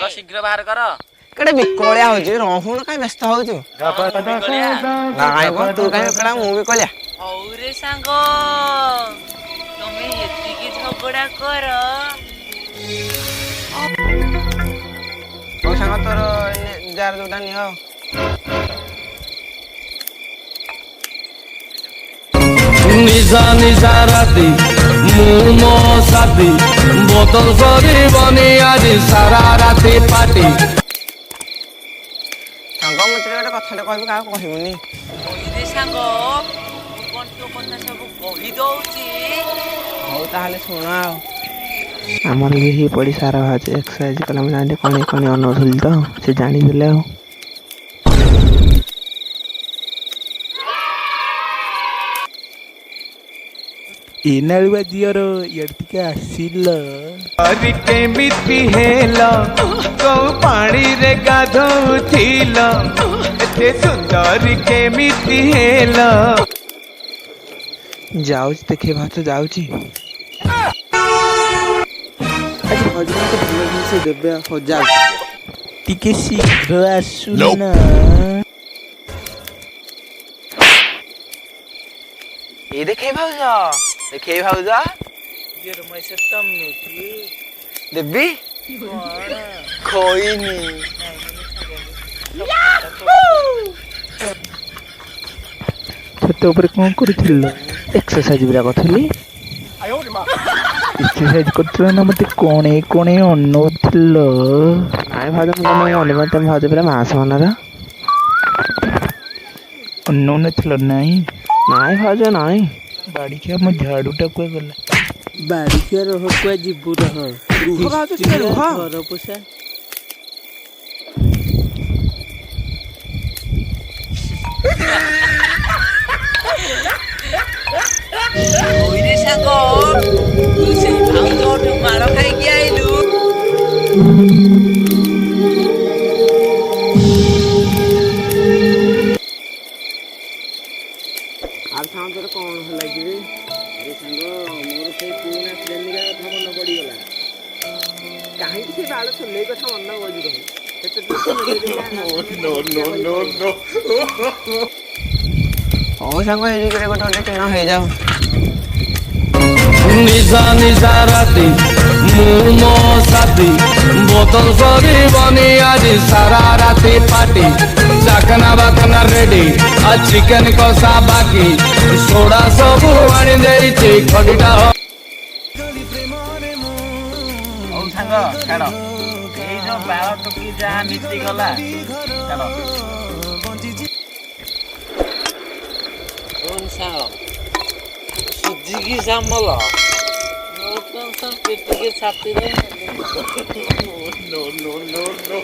सांग शीघ्र बाहर कर कड़े बिकोलिया हो जे रहून काई व्यस्त हो जो नाई को तू काई कड़ा मु बिकोलिया औरे सांग तुम्हें एतिकी झगड़ा कर ओ सांग तोर जार जोटा नियो निजा निजा राती मुमो साथी बोतल सरी बनी आज सारा राती पार्टी सांग मते गोटे कथाटे कहबी का कहबुनी ओरे सांग तू कोन तो कथा सब कहि दउची हो ताले सुन आ हमर भी पड़ी सारा भाज एक्सरसाइज कला जाने कोने कोने अनोथुल तो से जानि देले हो एनालुआ दियर यर्तिके आसिल अरे केमिति हेला को पानी रे गाधौथिल एते सुंदर केमिति हेला जाउच देखे भात जाउची आज हजमा के भलो दिन से देबे हो जाउ टिके शीघ्र आसु ना ए देखे भाउजा देखे भाउजा ये रमेश तम्मे की देबी खोइनी छत ऊपर कौन करथिल एक्सरसाइज बिरा करथली एक्सरसाइज करथल ना मते कोणे कोणे अनोथिल नाइ भाज मने ओले मते भाज बिरा मास मनरा अनोनथिल नाही नाइ भाज नाइ बाड़ी के हम झाड़ू टा को गला बाड़ी के रह को जीबू रह रुह भाज के रुह घर पोसा ओरे सांग तू से भांगो मार खाई के आइलु आर सांग तोर कोन हो लागी रे अरे सांग मोर से पूना प्रेमिका कथा मन पड़ी गला काहे से बाल सुले कथा मन बजी रहे नो नो नो नो ओ सांग हेजी करे गोटे केना हो जाओ निजा निजा राती मुमो साथी बोतल सरी बनी आज सारा राती पार्टी चाकना बाकना रेडी आ चिकन कषा बाकी सोडा सब आनी देइछि खडीटा ओ सांग छाड़ ए जो बाल टुकी जा मिटी गला छाड़ कौन सांग सुजी की जामला नो टेंशन पेटी के छाती रे नो नो नो नो